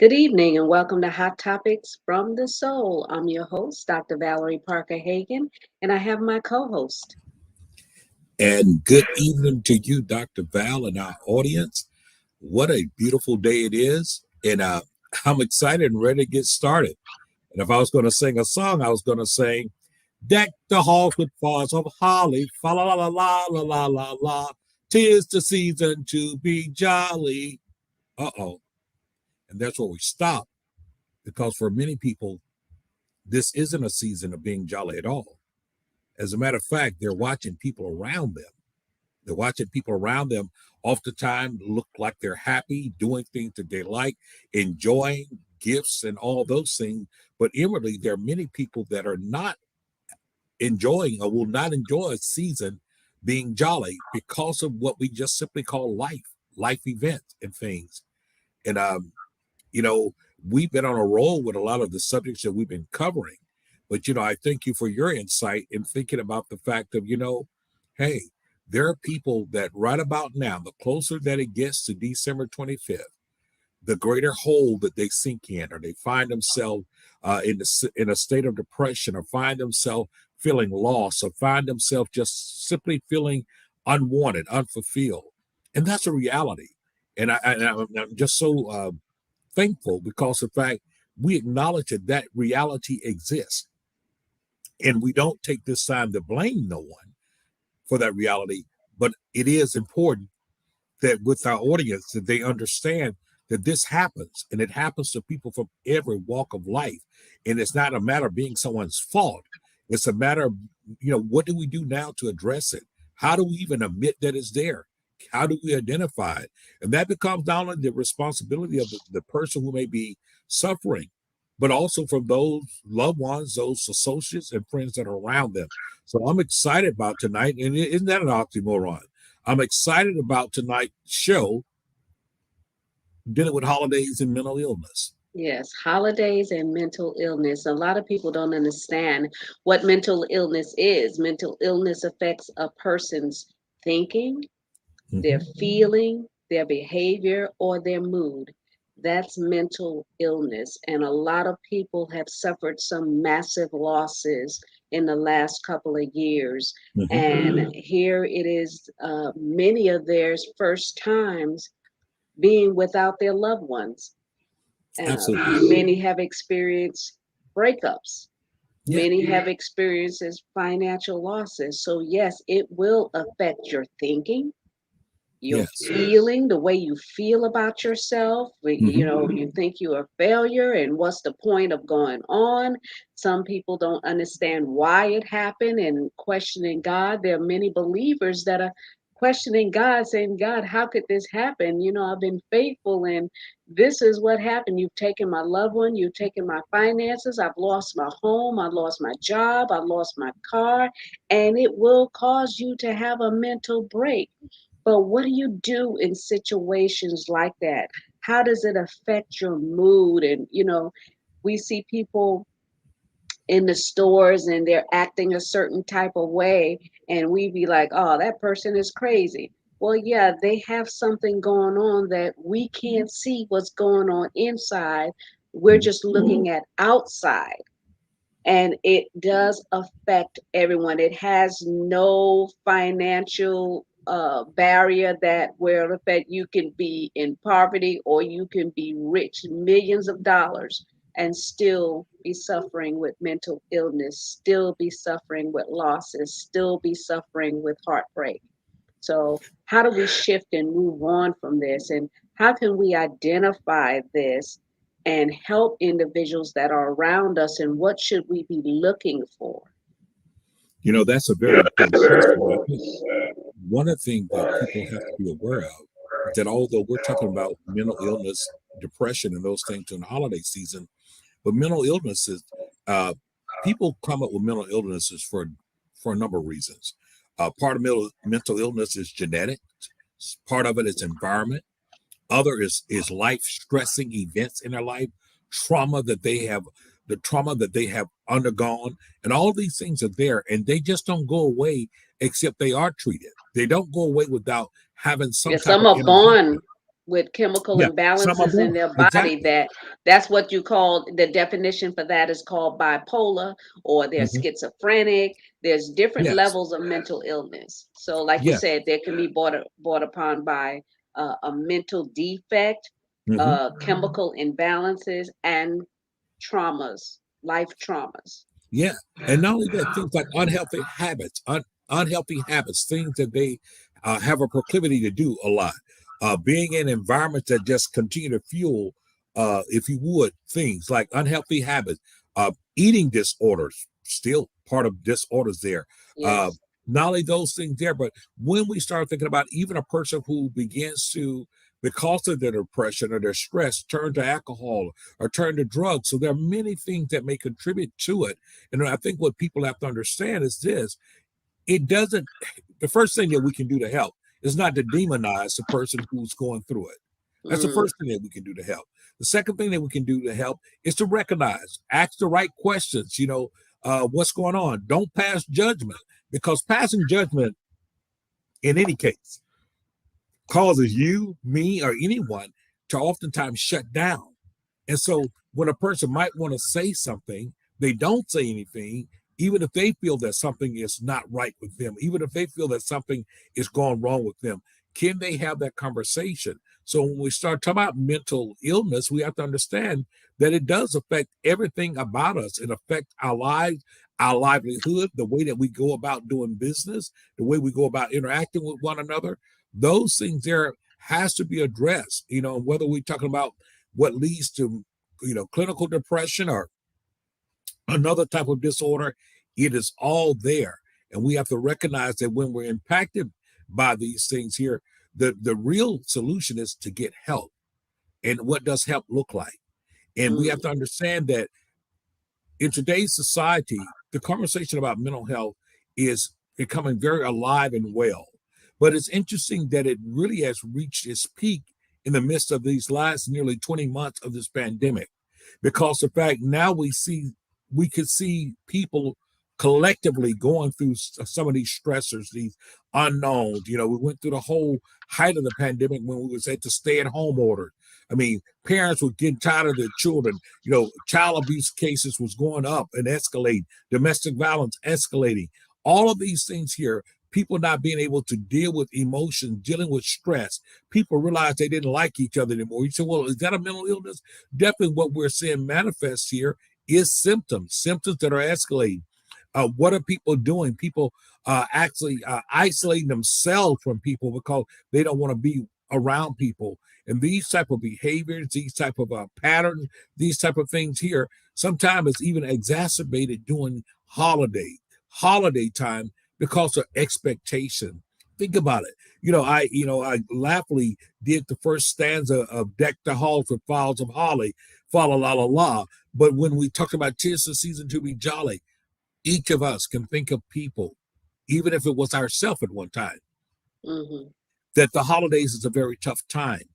Good evening and welcome to Hot Topics from the Soul. I'm your host, Dr. Valerie Parker-Hagan, and I have my co-host. And good evening to you, Dr. Val, and our audience. What a beautiful day it is. And I'm excited and ready to get started. And if I was going to sing a song, I was going to sing, Deck the halls with boughs of holly, fa la la la la la la la la. 'Tis the season to be jolly. Uh-oh. And that's where we stop, because for many people, this isn't a season of being jolly at all. As a matter of fact, they're watching people around them. They're watching people around them oftentimes look like they're happy, doing things that they like, enjoying gifts and all those things. But inwardly, there are many people that are not enjoying or will not enjoy a season being jolly because of what we just simply call life events and things. And, you know, we've been on a roll with a lot of the subjects that we've been covering. But, I thank you for your insight in thinking about the fact of, hey, there are people that right about now, the closer that it gets to December 25th, the greater hole that they sink in, or they find themselves in a state of depression, or find themselves feeling lost, or find themselves just simply feeling unwanted, unfulfilled. And that's a reality. And I'm just so thankful because of the fact we acknowledge that reality exists. And we don't take this time to blame no one for that reality. But it is important that with our audience, that they understand that this happens, and it happens to people from every walk of life. And it's not a matter of being someone's fault. It's a matter of, what do we do now to address it? How do we even admit that it's there? How do we identify it? And that becomes not only the responsibility of the person who may be suffering, but also from those loved ones, those associates and friends that are around them. So I'm excited about tonight. And isn't that an oxymoron? I'm excited about tonight's show dealing with holidays and mental illness. Yes, holidays and mental illness. A lot of people don't understand what mental illness is. Mental illness affects a person's thinking, their Mm-hmm. feeling, their behavior, or their mood. That's mental illness. And a lot of people have suffered some massive losses in the last couple of years. Mm-hmm. And here it is, many of their first times being without their loved ones. Absolutely. Many have experienced breakups. Yeah. Many have experienced financial losses. So, yes, it will affect your thinking, your Yes. feeling, the way you feel about yourself. Mm-hmm. You think you're a failure, and what's the point of going on? Some people don't understand why it happened and questioning God. There are many believers that are questioning God, saying, God, how could this happen? I've been faithful, and this is what happened. You've taken my loved one, you've taken my finances, I've lost my home, I lost my job, I lost my car, and it will cause you to have a mental break. But what do you do in situations like that? How does it affect your mood? And, we see people in the stores and they're acting a certain type of way, and we be like, oh, that person is crazy. Well, yeah, they have something going on that we can't see what's going on inside. We're just looking at outside, and it does affect everyone. It has no financial barrier that will affect. You can be in poverty or you can be rich, millions of dollars, and still be suffering with mental illness, still be suffering with losses, still be suffering with heartbreak. So, how do we shift and move on from this? And how can we identify this and help individuals that are around us? And what should we be looking for? That's a very important question. I think one of the things that people have to be aware of is that although we're talking about mental illness, depression, and those things in the holiday season, but mental illnesses, uh, people come up with mental illnesses for a number of reasons. Part of mental illness is genetic. Part of it is environment. Other is life stressing events in their life, trauma that they have, the trauma that they have undergone, and all these things are there, and they just don't go away except they are treated. They don't go away without having some Yeah, type some of are born intervention. with chemical Yeah, some are imbalances in born. their body, Exactly. that's what you call, the definition for that is called bipolar, or they're Hmm. schizophrenic. There's different Yes. levels of mental illness. So like you Yes. said, they can be brought upon by a mental defect, Hmm. chemical imbalances, and traumas, life traumas. Yeah, and not only that, things like unhealthy habits, unhealthy habits, things that they have a proclivity to do a lot. Being in environments that just continue to fuel, if you would, things like unhealthy habits, eating disorders, still part of disorders there. Uh, Yes. not only those things there, but when we start thinking about even a person who begins to, because of their depression or their stress, turn to alcohol or turn to drugs. So there are many things that may contribute to it, and I think what people have to understand is this: it doesn't, the first thing that we can do to help is not to demonize the person who's going through it. That's the Mm, first thing that we can do to help. The second thing that we can do to help is to recognize, ask the right questions, what's going on. Don't pass judgment, because passing judgment in any case causes you, me, or anyone to oftentimes shut down. And so when a person might want to say something, they don't say anything, even if they feel that something is not right with them, even if they feel that something is going wrong with them. Can they have that conversation? So when we start talking about mental illness, we have to understand that it does affect everything about us. It affects our lives, our livelihood, the way that we go about doing business, the way we go about interacting with one another. Those things there has to be addressed, whether we're talking about what leads to clinical depression or another type of disorder. It is all there, and we have to recognize that when we're impacted by these things here, the real solution is to get help. And what does help look like? And we have mm, to understand that in today's society, the conversation about mental health is becoming very alive and well. But it's interesting that it really has reached its peak in the midst of these last nearly 20 months of this pandemic, because the fact now we could see people collectively going through some of these stressors, these unknowns. We went through the whole height of the pandemic when we was at the stay-at-home order. I mean, parents were getting tired of their children. Child abuse cases was going up and escalating, domestic violence escalating. All of these things here, people not being able to deal with emotions, dealing with stress. People realized they didn't like each other anymore. You say, well, is that a mental illness? Definitely what we're seeing manifest here is symptoms that are escalating. What are people doing? People actually isolating themselves from people because they don't want to be around people. And these type of behaviors, these type of patterns, these type of things here, sometimes it's even exacerbated during holiday time because of expectation. Think about it. I laughingly did the first stanza of "Deck the Halls with Files of Holly," fa la la la la. But when we talk about "'Tis the Season to Be Jolly," each of us can think of people, even if it was ourselves at one time, mm-hmm. that the holidays is a very tough time.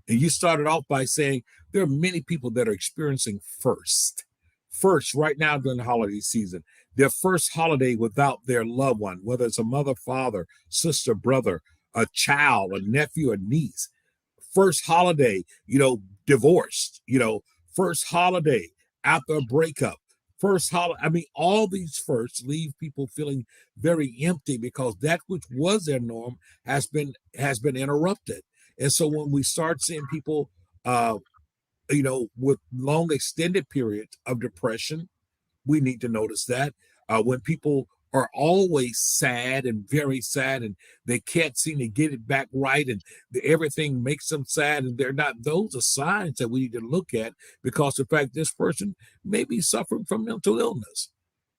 And you started off by saying there are many people that are experiencing first right now during the holiday season, their first holiday without their loved one, whether it's a mother, father, sister, brother, a child, a nephew, a niece. First holiday, divorced, first holiday after a breakup. First holiday, I mean, all these firsts leave people feeling very empty because that which was their norm has been interrupted. And so when we start seeing people, uh, with long extended periods of depression, we need to notice that. When people are always sad and very sad and they can't seem to get it back right, and everything makes them sad and they're not, those are signs that we need to look at, because in fact this person may be suffering from mental illness.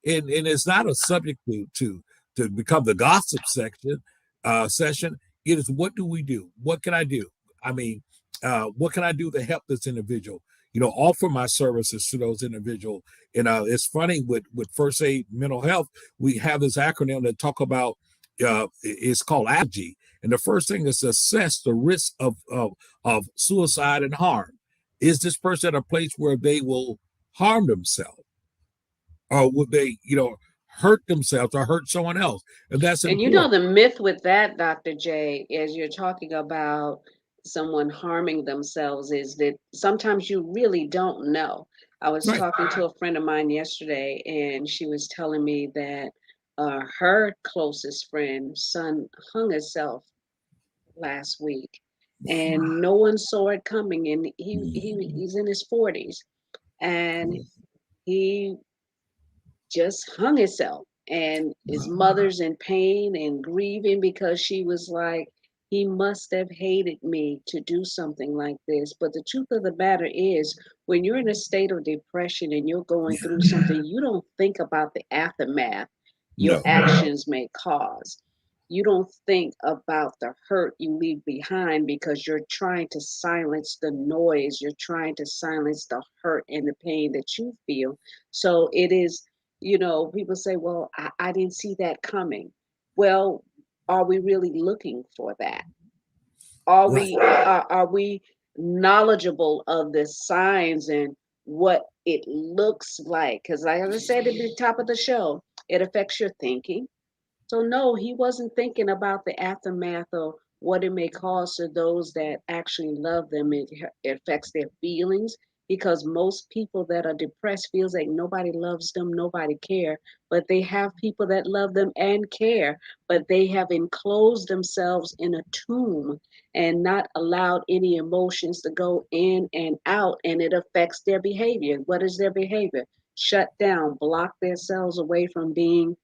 And it's not a subject to become the gossip session. It is, what do we do? What can I do? I mean, what can I do to help this individual? Offer my services to those individuals. And it's funny with First Aid Mental Health, we have this acronym that talk about. It's called APG, and the first thing is to assess the risk of suicide and harm. Is this person at a place where they will harm themselves, or would they, hurt themselves or hurt someone else? And that's And you know important. the myth with that, Dr. J, is you're talking about someone harming themselves is that sometimes you really don't know. I was Right. talking to a friend of mine yesterday, and she was telling me that her closest friend son hung himself last week, and no one saw it coming. And Mhm. he's in his 40s, and he just hung himself. And his Wow. mother's in pain and grieving because she was like, he must have hated me to do something like this. But the truth of the matter is, when you're in a state of depression and you're going Yeah. through something, you don't think about the aftermath your No. actions may cause. You don't think about the hurt you leave behind because you're trying to silence the noise. You're trying to silence the hurt and the pain that you feel. So it is, people say, well, I didn't see that coming. Well, are we really looking for that? Right. Are we knowledgeable of the signs and what it looks like? Because like I said at the top of the show, it affects your thinking. So no, he wasn't thinking about the aftermath of what it may cause to those that actually love them. It affects their feelings because most people that are depressed feels like nobody loves them, nobody care. But they have people that love them and care, but they have enclosed themselves in a tomb and not allowed any emotions to go in and out, and it affects their behavior. What is their behavior? Shut down, block themselves away from being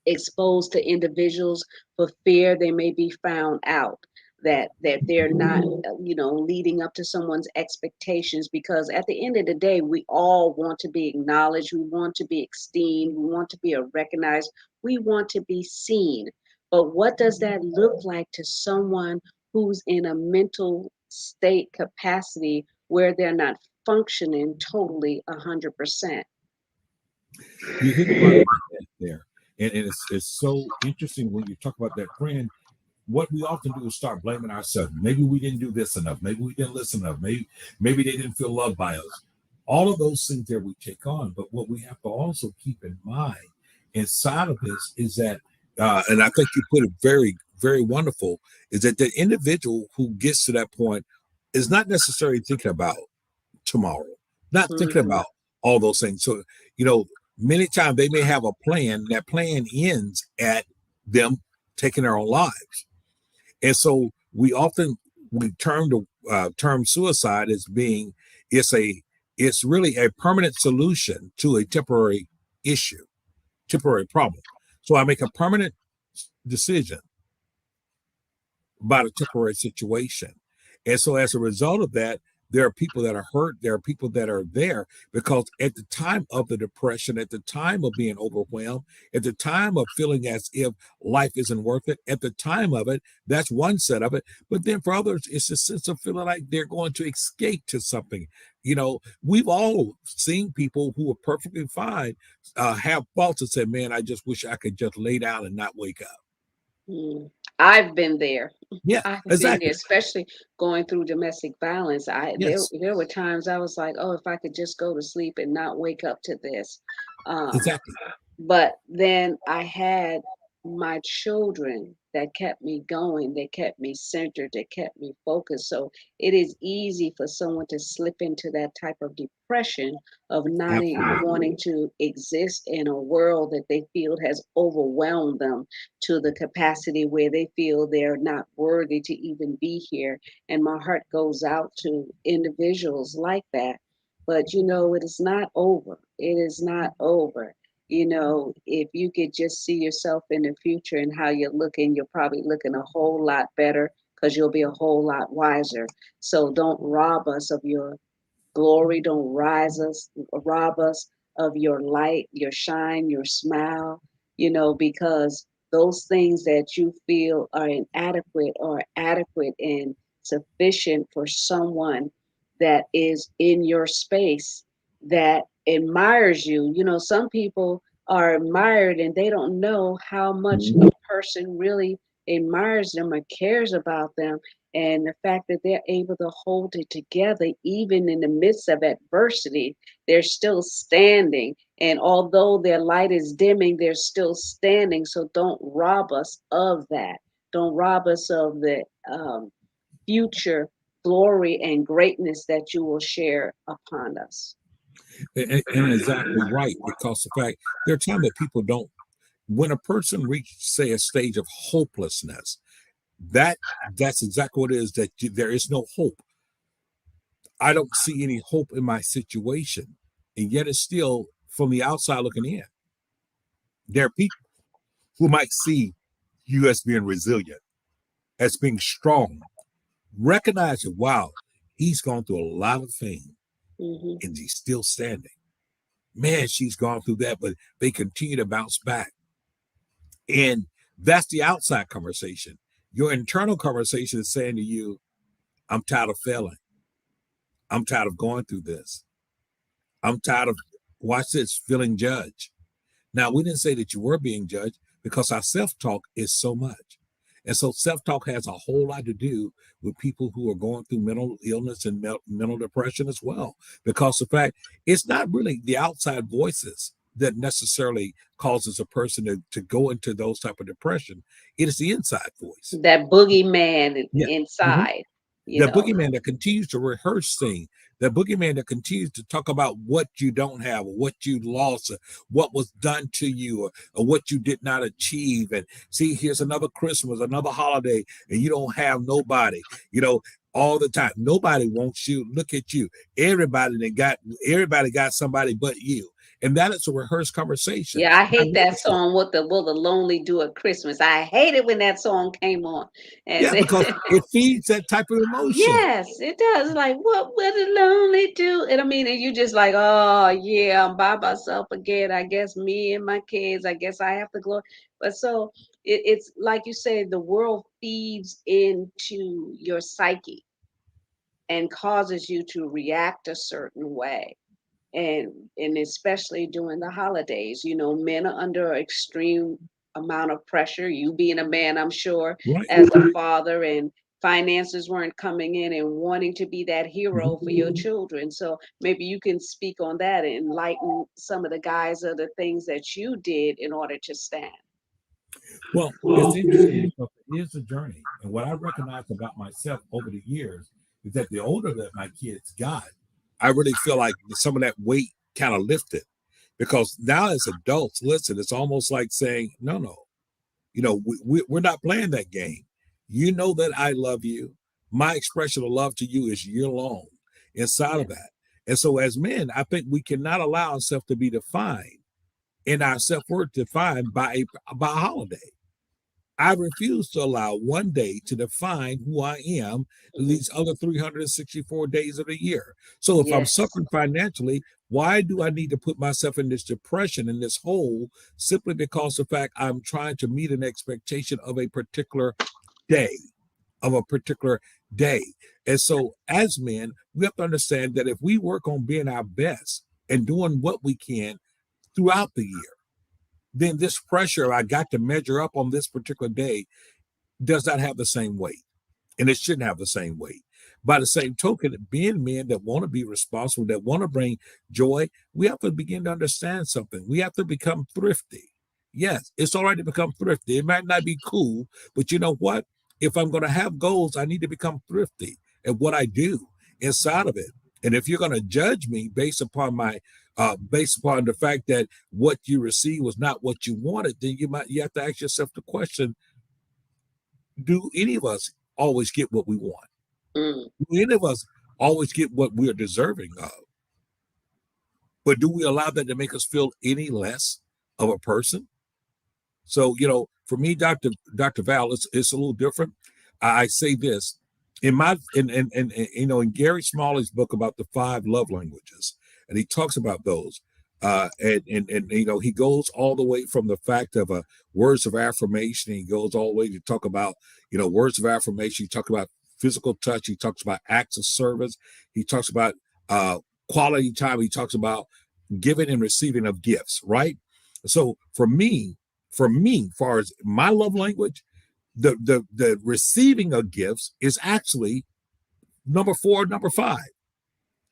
exposed to individuals for fear they may be found out, that they're not leading up to someone's expectations, because at the end of the day we all want to be acknowledged, we want to be esteemed, we want to be recognized, we want to be seen. But what does that look like to someone who's in a mental state capacity where they're not functioning totally 100%? You hit it right on the head there. And it's so interesting when you talk about that friend. What we often do is start blaming ourselves. Maybe we didn't do this enough. Maybe we didn't listen enough. Maybe they didn't feel loved by us. All of those things that we take on. But what we have to also keep in mind inside of this is that, and I think you put it very, very wonderful, is that the individual who gets to that point is not necessarily thinking about tomorrow, not thinking Mhm. about all those things. So, you know, many times they may have a plan. That plan ends at them taking their own lives, and so we term the term suicide as being it's a it's really a permanent solution to a temporary issue, temporary problem. So I make a permanent decision about a temporary situation. And so as a result of that, there are people that are hurt. There are people that are there because at the time of the depression, at the time of being overwhelmed, at the time of feeling as if life isn't worth it, at the time of it, that's one set of it. But then for others, it's a sense of feeling like they're going to escape to something. You know, we've all seen people who are perfectly fine have thoughts and say, man, I just wish I could just lay down and not wake up. Mm. I've been there. Yeah, I've been there, exactly. especially going through domestic violence. Yes, There were times I was like, oh, if I could just go to sleep and not wake up to this. Um, exactly. but then I had my children that kept me going, that kept me centered, that kept me focused. So it is easy for someone to slip into that type of depression of not Absolutely. wanting to exist in a world that they feel has overwhelmed them to the capacity where they feel they're not worthy to even be here. And my heart goes out to individuals like that. But it is not over. It is not over. If you could just see yourself in the future and how you're looking, you're probably looking a whole lot better because you'll be a whole lot wiser. So don't rob us of your glory. Don't rob us of your light, your shine, your smile, because those things that you feel are inadequate or adequate and sufficient for someone that is in your space that admires you. Some people are admired and they don't know how much a person really admires them or cares about them, and the fact that they're able to hold it together even in the midst of adversity. They're still standing, and although their light is dimming, they're still standing. So don't rob us of that. Don't rob us of the future glory and greatness that you will share upon us. And exactly right, because the fact there are times that people don't. When a person reaches, say, a stage of hopelessness, that that's exactly what it is. That there is no hope. I don't see any hope in my situation, and yet it's still from the outside looking in. There are people who might see you as being resilient, as being strong, recognize that wow, he's gone through a lot of things, Hmm. and he's still standing. Man, she's gone through that, but they continue to bounce back. And that's the outside conversation. Your internal conversation is saying to you, I'm tired of failing. I'm tired of going through this. I'm tired of, watch this, feeling judged. Now, we didn't say that you were being judged because our self talk is so much. And so self talk has a whole lot to do with people who are going through mental illness and mental depression as well. Because the fact it's not really the outside voices that necessarily causes a person to go into those type of depression. It is the inside voice. That boogeyman Yeah. Mhm. inside, you The know. boogeyman that continues to rehearse things, the boogeyman that continues to talk about what you don't have, or what you lost, or what was done to you, or what you did not achieve. And see, here's another Christmas, another holiday, and you don't have nobody, you know, all the time. Nobody wants you. Look at you. Everybody got somebody but you. And that is a rehearsed conversation. Yeah, I Now, hate that song. What the lonely do at Christmas? I hated when that song came on, and yeah, because it feeds that type of emotion. yes, it does. Like, what would a lonely do? And I mean, and you just like, oh yeah, I'm by myself again. I guess me and my kids. I guess I have to glory. But so it's like you said, the world feeds into your psyche and causes you to react a certain way. And especially during the holidays, you know, men are under extreme amount of pressure. You being a man, I'm sure, Right. as a father, and finances weren't coming in, and wanting to be that Mhm. hero for your children. So maybe you can speak on that and enlighten some of the guys of the things that you did in order to stand. Well, it's interesting because it is a journey. And what I recognized about myself over the years is that the older that my kids got, I really feel like some of that weight kind of lifted. Because now as adults, listen, it's almost like saying, no, no, we're not playing that game. You know that I love you. My expression of love to you is year long inside of Yes. that. And so as men, I think we cannot allow ourselves to be defined in our self-worth defined by a holiday. I refuse to allow one day to define who I am Mhm. these other 364 days of the year. So if I'm Yes. suffering financially, why do I need to put myself in this depression, in this hole, simply because of the fact I'm trying to meet an expectation of a particular day, of a particular day? And so as men, we have to understand that if we work on being our best and doing what we can throughout the year, then this pressure I got to measure up on this particular day does not have the same weight, and it shouldn't have the same weight. By the same token, being men that want to be responsible, that want to bring joy, we have to begin to understand something. We have to become thrifty. Yes, it's all right to become thrifty. It might not be cool, but you know what? If I'm going to have goals, I need to become thrifty at what I do inside of it. And if you're going to judge me based upon the fact that what you received was not what you wanted, then you have to ask yourself the question: do any of us always get what we want? Mm. Do any of us always get what we're deserving of? But do we allow that to make us feel any less of a person? So, for me, Dr. Val, it's a little different. I say this in my in Gary Smalley's book about the five love languages, and he talks about those. And he goes all the way from the fact of words of affirmation. He goes all the way to talk about words of affirmation. He talks about physical touch. He talks about acts of service. He talks about uh, quality time. He talks about giving and receiving of gifts. Right. So for me, far as my love language, the receiving of gifts is actually number 4, number 5.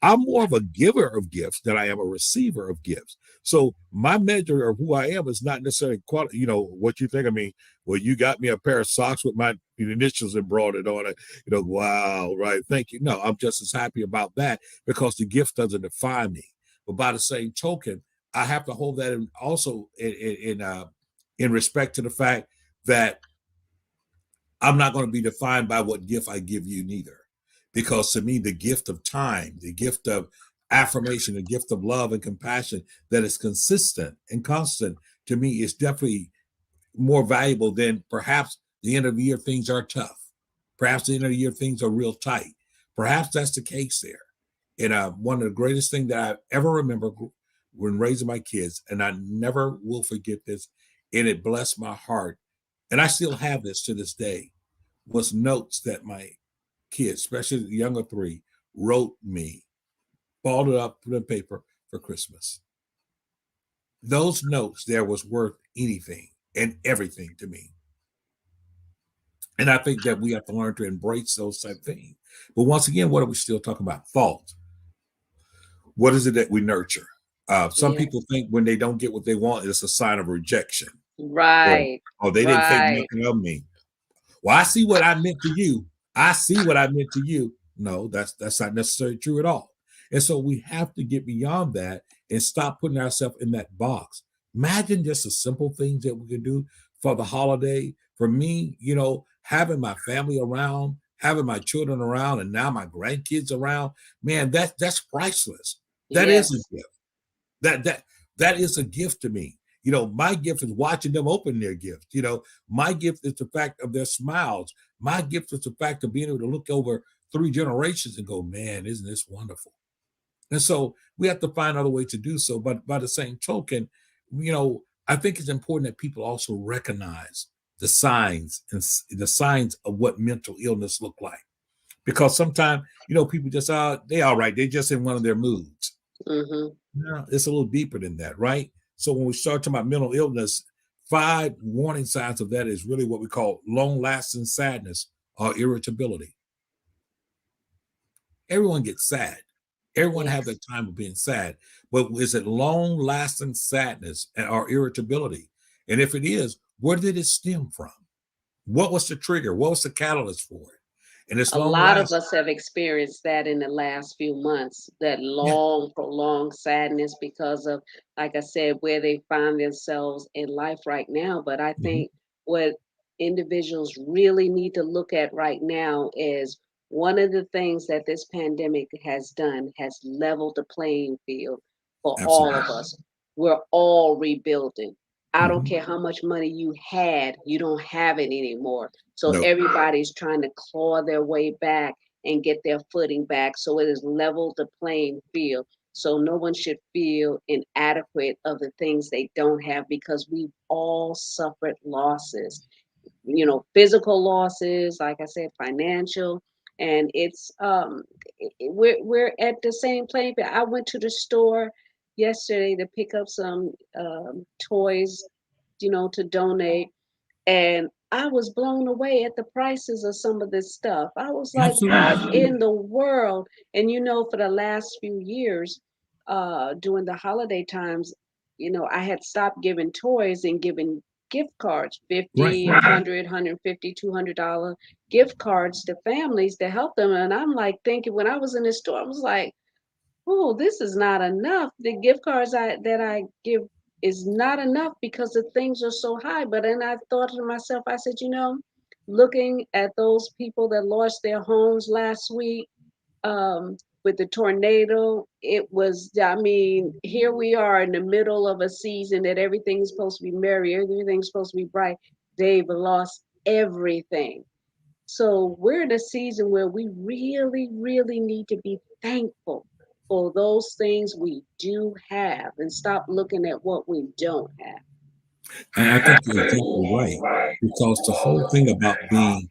I'm more of a giver of gifts than I am a receiver of gifts. So my measure of who I am is not necessarily quality. What you think of me. Well, you got me a pair of socks with my initials embroidered on it. Wow, right? Thank you. No, I'm just as happy about that because the gift doesn't define me. But by the same token, I have to hold that in also in respect to the fact that I'm not going to be defined by what gift I give you neither. Because to me, the gift of time, the gift of affirmation, the gift of love and compassion that is consistent and constant to me is definitely more valuable than perhaps the end of the year things are tough. Perhaps the end of the year things are real tight. Perhaps that's the case there. And one of the greatest things that I ever remember when raising my kids, and I never will forget this, and it blessed my heart, and I still have this to this day, was notes that my kids, especially the younger three, wrote me, balled it up, put it in paper for Christmas. Those notes there was worth anything and everything to me. And I think that we have to learn to embrace those type of things. But once again, what are we still talking about? Fault. What is it that we nurture? Some Yeah. people think when they don't get what they want, it's a sign of rejection, or Right. they didn't think Right. nothing of me. Well, I see what I meant to you. I see what I meant to you. No, that's not necessarily true at all. And so we have to get beyond that and stop putting ourselves in that box. Imagine just the simple things that we can do for the holiday. For me, having my family around, having my children around, and now my grandkids around, man, that's priceless. That is Yes. a gift. That is a gift to me. My gift is watching them open their gift. My gift is the fact of their smiles. My gift is the fact of being able to look over 3 generations and go, man, isn't this wonderful? And so we have to find other ways to do so. But by the same token, I think it's important that people also recognize the signs and the signs of what mental illness look like. Because sometimes, people just they all right. They're just in one of their moods. Mm-hmm. No, it's a little deeper than that, right? So when we start talking about mental illness, 5 warning signs of that is really what we call long-lasting sadness or irritability. Everyone gets sad. Everyone has Yes. their time of being sad, but is it long-lasting sadness or irritability? And if it is, where did it stem from? What was the trigger? What was the catalyst for it? And it's A lot of long-lasting. us have experienced that in the last few months, that Yeah. long, prolonged sadness because of, like I said, where they find themselves in life right now. But I Mhm. think what individuals really need to look at right now is one of the things that this pandemic has done has leveled the playing field for all Absolutely. of us. We're all rebuilding. I don't Mhm. care how much money you had, you don't have it anymore. So No. everybody's trying to claw their way back and get their footing back. So it has leveled the playing field. So no one should feel inadequate of the things they don't have because we've all suffered losses, physical losses, like I said, financial. And we're at the same playing field. I went to the store yesterday to pick up some toys, to donate, and I was blown away at the prices of some of this stuff. I was like, what Absolutely. in the world? And for the last few years, during the holiday times, I had stopped giving toys and giving gift cards, Right. 50, 100, $200 gift cards to families to help them. And I'm like thinking, when I was in the store, I was like, oh, this is not enough. The gift cards that I give is not enough because the things are so high. But then I thought to myself, I said, looking at those people that lost their homes last week, with the tornado, I mean, here we are in the middle of a season that everything's supposed to be merry, everything's supposed to be bright. They've lost everything. So we're in a season where we really, really need to be thankful for those things we do have and stop looking at what we don't have. And I think you're exactly right because the whole thing about being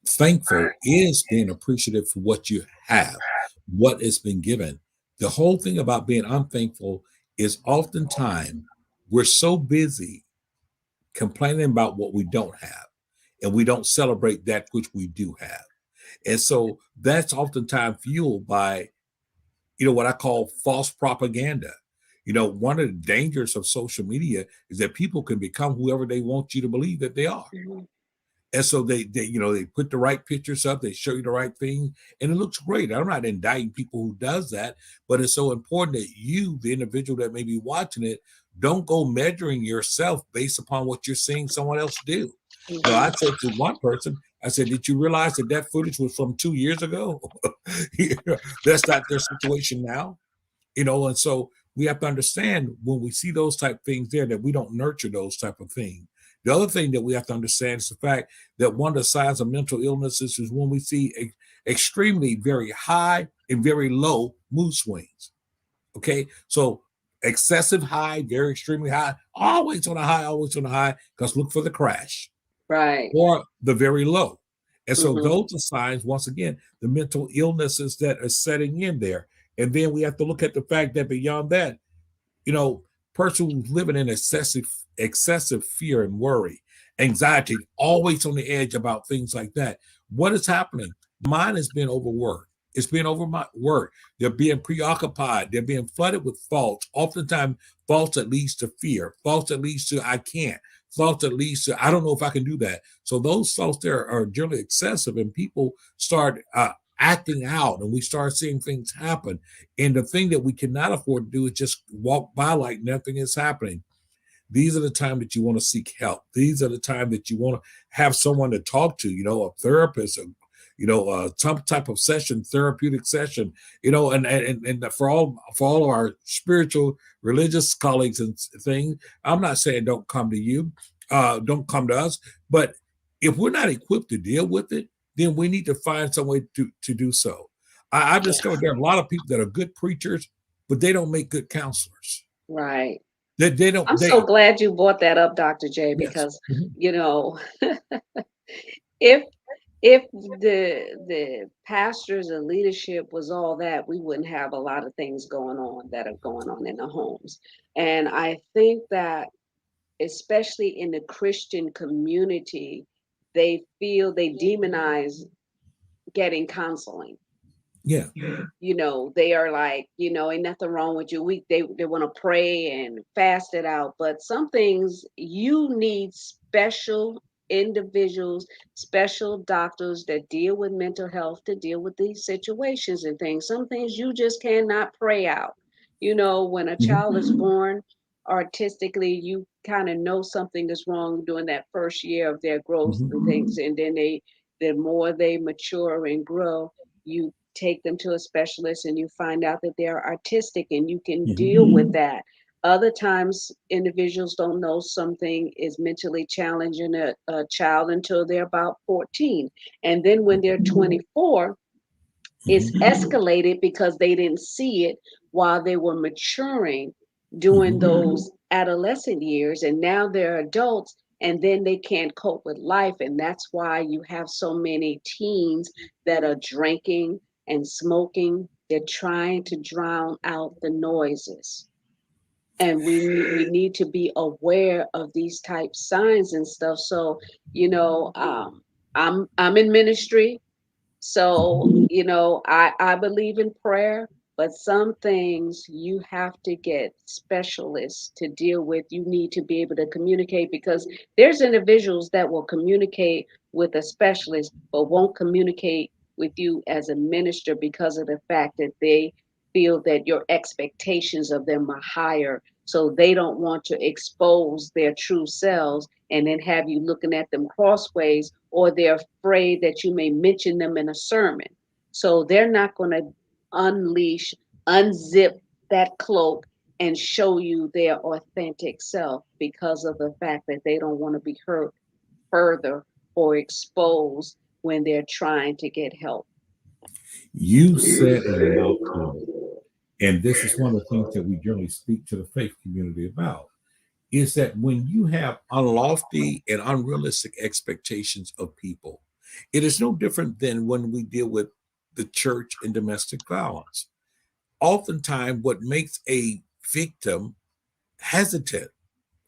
thankful is being appreciative for what you have, what has been given. The whole thing about being unthankful is oftentimes we're so busy complaining about what we don't have and we don't celebrate that which we do have. And so that's oftentimes fueled by what I call false propaganda. One of the dangers of social media is that people can become whoever they want you to believe that they are. Mhm. And so they put the right pictures up, they show you the right thing, and it looks great. I'm not indicting people who does that, but it's so important that you, the individual that may be watching it, don't go measuring yourself based upon what you're seeing someone else do. I Mhm. said to one person, I said, "Did you realize that footage was from 2 years ago?" That's not their situation now. And so we have to understand when we see those type of things there that we don't nurture those type of things. The other thing that we have to understand is the fact that one of the signs of mental illnesses is when we see extremely very high and very low mood swings. Okay, so excessive high, very extremely high, always on a high, because look for the crash, Right. or the very low. And so Mhm. those are signs, once again, the mental illnesses that are setting in there. And then we have to look at the fact that beyond that, you know, person who's living in excessive fear and worry, anxiety, always on the edge about things like that. What is happening? Mind has been overworked. It's been overworked. They're being preoccupied. They're being flooded with thoughts. Oftentimes, thoughts that leads to fear. Thoughts that leads to I can't. Thoughts that leads to I don't know if I can do that. So those thoughts there are generally excessive, and people start acting out, and we start seeing things happen. And the thing that we cannot afford to do is just walk by like nothing is happening. These are the time that you want to seek help. These are the time that you want to have someone to talk to, a therapist, some type of session, therapeutic session, and for all of our spiritual, religious colleagues and things. I'm not saying don't come to you, don't come to us, but if we're not equipped to deal with it, then we need to find some way to do so. I've Yeah. discovered there are a lot of people that are good preachers, but they don't make good counselors. Right. They I'm don't so they glad you brought that up, Dr. J, Yes. because Mhm. you know, if if the pastors and leadership was all that, we wouldn't have a lot of things going on that are going on in the homes. And I think that especially in the Christian community, they demonize getting counseling. Yeah. They are like, ain't nothing wrong with you. They want to pray and fast it out, but some things you need special individuals, special doctors that deal with mental health to deal with these situations and things. Some things you just cannot pray out. When a Mhm. child is born artistically, you kind of know something is wrong during that first year of their growth and Mhm. things, and then the more they mature and grow, you take them to a specialist and you find out that they're artistic and you can Mhm. deal with that. Other times, individuals don't know something is mentally challenging a child until they're about 14. And then when they're 24, it's Mhm. escalated because they didn't see it while they were maturing during Mhm. those adolescent years. And now they're adults and then they can't cope with life. And that's why you have so many teens that are drinking and smoking. They're trying to drown out the noises. And we need to be aware of these type signs and stuff. So, you know, um, I'm in ministry, so, Mhm. I believe in prayer, but some things you have to get specialists to deal with. You need to be able to communicate because there's individuals that will communicate with a specialist, but won't communicate with you as a minister because of the fact that they feel that your expectations of them are higher. So they don't want to expose their true selves and then have you looking at them crossways, or they're afraid that you may mention them in a sermon. So they're not going to unleash, unzip that cloak and show you their authentic self because of the fact that they don't want to be hurt further or exposed when they're trying to get help. You said a mouthful, and this is one of the things that we generally speak to the faith community about, is that when you have unlofty and unrealistic expectations of people, it is no different than when we deal with the church and domestic violence. Oftentimes, what makes a victim hesitant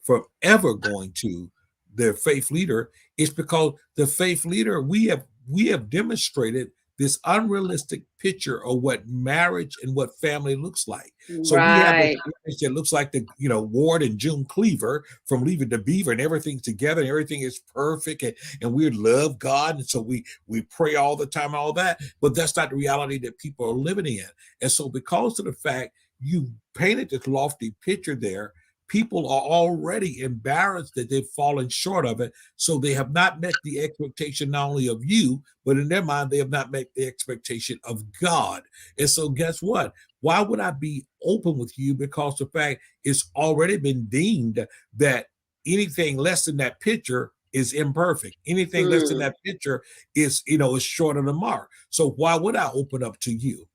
from ever going to their faith leader is because the faith leader we have demonstrated this unrealistic picture of what marriage and what family looks like. So we have this Right. image that looks like the, Ward and June Cleaver from Leave It to Beaver, and everything's together and everything is perfect, and we love God, and so we pray all the time, all that. But that's not the reality that people are living in. And so because of the fact you painted this lofty picture there, people are already embarrassed that they've fallen short of it. So they have not met the expectation not only of you, but in their mind, they have not met the expectation of God. And so guess what? Why would I be open with you? Because the fact it's already been deemed that anything less than that picture is imperfect. Anything less than Mm, that picture is short of the mark. So why would I open up to you?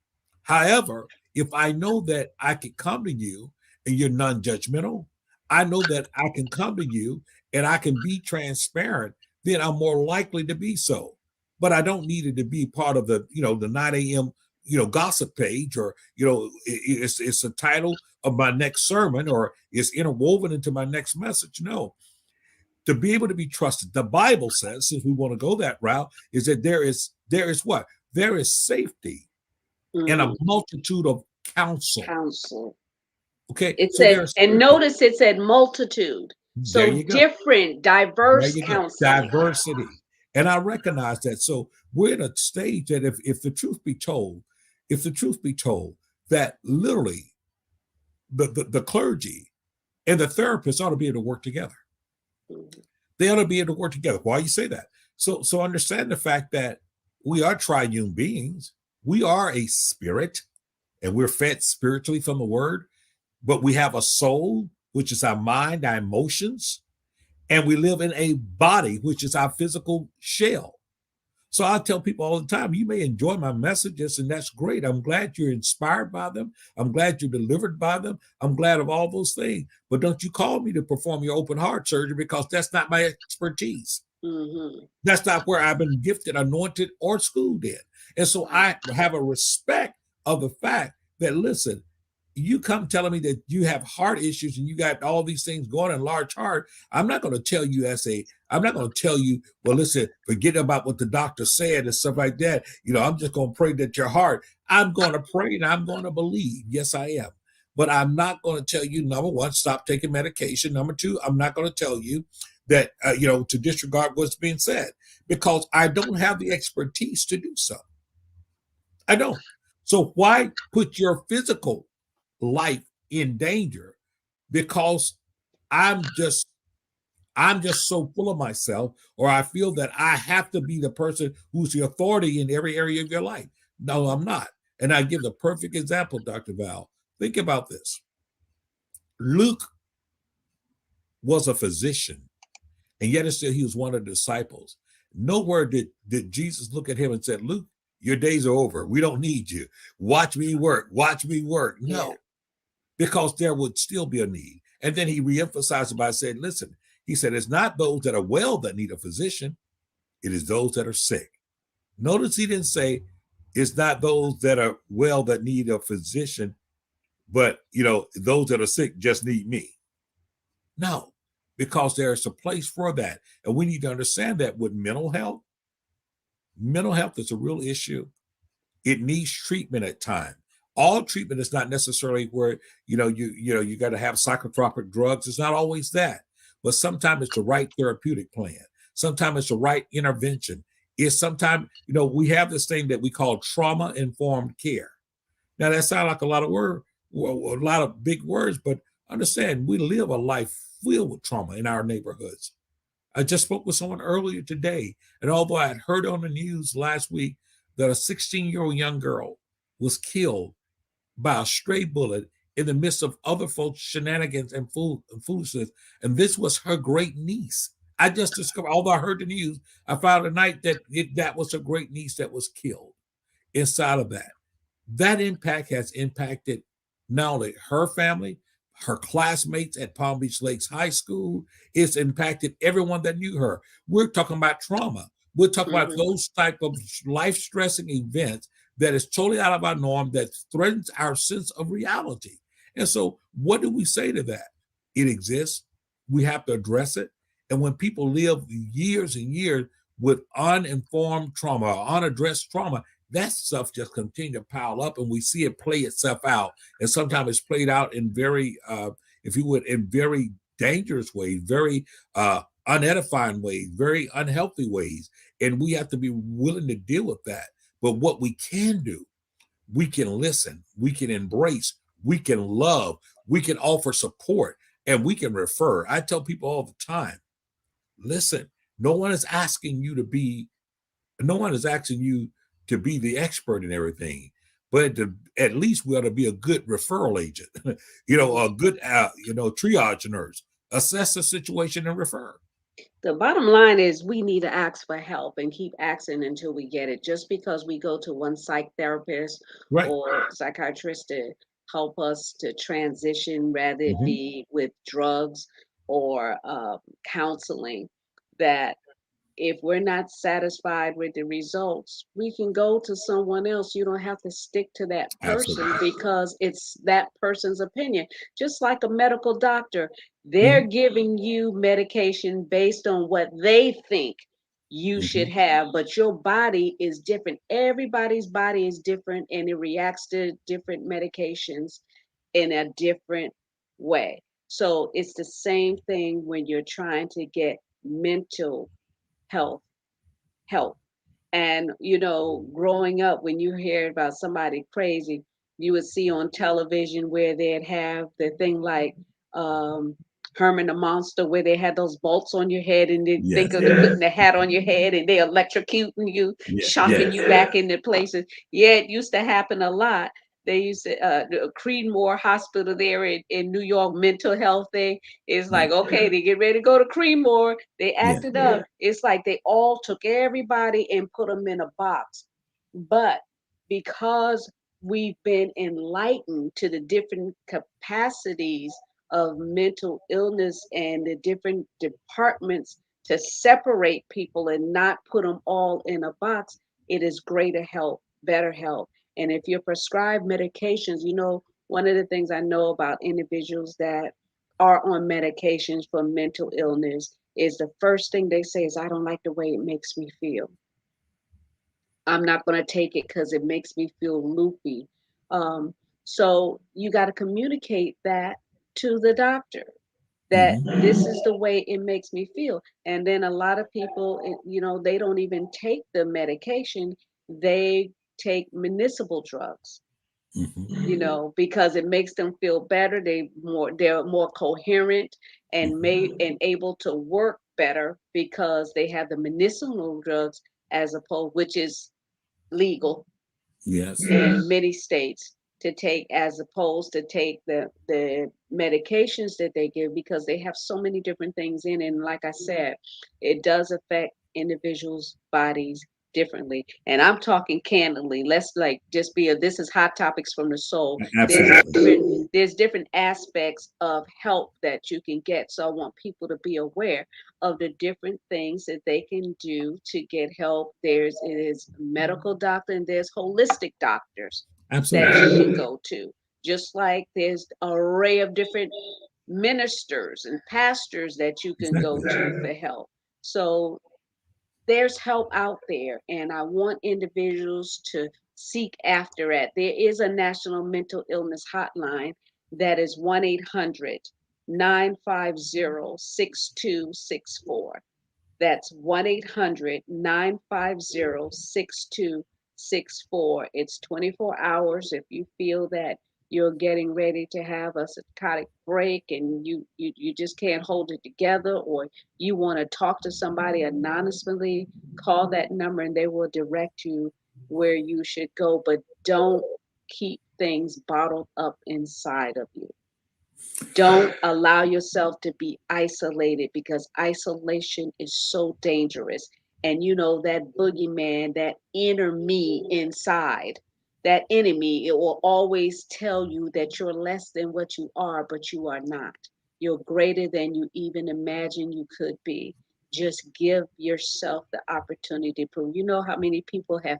However, if I know that I can come to you and you're non-judgmental, I know that I can come to you and I can be transparent, then I'm more likely to be so. But I don't need it to be part of the 9 a.m. Gossip page, or it's the title of my next sermon, or it's interwoven into my next message. No, to be able to be trusted, the Bible says, since we want to go that route, is that there is what? There is safety and a mhm. multitude of counsel. Counsel. Okay, It so said, there's and safety. notice it said multitude. There So you go. different, There diverse you go. counseling. Diversity. And I recognize that. So we're in a stage that if the truth be told, that literally the clergy and the therapists ought to be able to work together. Mhm. They ought to be able to work together. Why you say that? So understand the fact that we are triune beings. We are a spirit, and we're fed spiritually from the word, but we have a soul, which is our mind, our emotions, and we live in a body, which is our physical shell. So I tell people all the time, you may enjoy my messages, and that's great. I'm glad you're inspired by them. I'm glad you're delivered by them. I'm glad of all those things. But don't you call me to perform your open heart surgery, because that's not my expertise. Mhm. That's not where I've been gifted, anointed, or schooled in. And so Right. I have a respect of the fact that, listen, you come telling me that you have heart issues and you got all these things going in large heart. I'm not going to tell you I'm not going to tell you, well, listen, forget about what the doctor said and stuff like that. I'm just going to pray that your heart, I'm going to pray and I'm going to believe. Yes, I am. But I'm not going to tell you, number one, stop taking medication. Number two, I'm not going to tell you that, to disregard what's being said, because I don't have the expertise to do so. I don't. So why put your physical life in danger? Because I'm just I'm just so full of myself, or I feel that I have to be the person who's the authority in every area of your life. No, I'm not. And I give the perfect example, Dr. Val. Think about this. Luke was a physician, and yet still he was one of the disciples. Nowhere did Jesus look at him and said, Luke, your days are over. We don't need you. Watch me work. Watch me work. Yeah. No, because there would still be a need. And then he reemphasized it by saying, listen, he said, it's not those that are well that need a physician, it is those that are sick. Notice he didn't say it's not those that are well that need a physician, but those that are sick just need me. No, because there's a place for that. And we need to understand that with mental health is a real issue. It needs treatment at times. All treatment is not necessarily where you got to have psychotropic drugs. It's not always that, but sometimes it's the right therapeutic plan. Sometimes it's the right intervention. It's sometimes we have this thing that we call trauma informed care. Now that sounds like a lot of a lot of big words, but understand we live a life filled with trauma in our neighborhoods. I just spoke with someone earlier today, and although I had heard on the news last week that a 16-year-old young girl was killed by a stray bullet in the midst of other folks' shenanigans and foolishness, and this was her great niece. I just discovered, although I heard the news, I found tonight that that was her great niece that was killed inside of that. That impact has impacted not only her family, her classmates at Palm Beach Lakes High School. It's impacted everyone that knew her. We're talking about trauma. We're talking about Mhm. those type of life-stressing events that is totally out of our norm, that threatens our sense of reality. And so what do we say to that? It exists. We have to address it. And when people live years and years with uninformed trauma or unaddressed trauma, that stuff just continue to pile up, and we see it play itself out. And sometimes it's played out in very, if you would, in very dangerous ways, very unedifying ways, very unhealthy ways. And we have to be willing to deal with that. But what we can do, we can listen, we can embrace, we can love, we can offer support, and we can refer. I tell people all the time, listen, no one is asking you to be, no one is asking you to be the expert in everything, but at least we ought to be a good referral agent, a good, triage nurse, assess the situation and refer. The bottom line is we need to ask for help and keep asking until we get it. Just because we go to one psych therapist Right. or psychiatrist to help us to transition, rather it Mm-hmm. be with drugs or counseling, that if we're not satisfied with the results, we can go to someone else. You don't have to stick to that person Absolutely. because it's that person's opinion. Just like a medical doctor, they're Mm-hmm. giving you medication based on what they think you should Mm-hmm. have, but your body is different. Everybody's body is different and it reacts to different medications in a different way. So it's the same thing when you're trying to get mental health help. And, growing up, when you hear about somebody crazy, you would see on television where they'd have the thing like um, Herman the Monster, where they had those bolts on your head and they think Yes. of putting the hat on your head and they electrocuting you, Yeah. shocking Yes. you back into places. Yeah, it used to happen a lot. They used to, the Creedmoor Hospital there in New York, mental health thing. It's Yeah. like, okay, they get ready to go to Creedmoor. They Yeah. acted up. It's like they all took everybody and put them in a box. But because we've been enlightened to the different capacities of mental illness and the different departments to separate people and not put them all in a box, it is greater health, better health. And if you're prescribed medications, one of the things I know about individuals that are on medications for mental illness is the first thing they say is, I don't like the way it makes me feel. I'm not going to take it because it makes me feel loopy. Um, so you got to communicate that to the doctor that Mm-hmm. this is the way it makes me feel. And then a lot of people, they don't even take the medication, they take municipal drugs, Mm-hmm. because it makes them feel better. They're more coherent and Mm-hmm. made and able to work better because they have the medicinal drugs as opposed, which is legal Yes. in many states to take, as opposed to take the medications that they give, because they have so many different things in it. And like I said, it does affect individuals' bodies differently. And I'm talking candidly. Let's like just be this is hot topics from the soul. Absolutely. There's different aspects of help that you can get. So I want people to be aware of the different things that they can do to get help. It is medical doctor and there's holistic doctors that Absolutely. you can go to. Just like there's an array of different ministers and pastors that you can go Exactly. to for help. So there's help out there, and I want individuals to seek after it. There is a national mental illness hotline that is 1-800-950-6264. That's 1-800-950-6264. It's 24 hours. If you feel that you're getting ready to have a psychotic break and you just can't hold it together, or you want to talk to somebody anonymously, call that number and they will direct you where you should go. But don't keep things bottled up inside of you. Don't allow yourself to be isolated, because isolation is so dangerous. And that boogeyman, that inner me inside, that enemy, it will always tell you that you're less than what you are, but you are not. You're greater than you even imagine you could be. Just give yourself the opportunity to prove. You know how many people have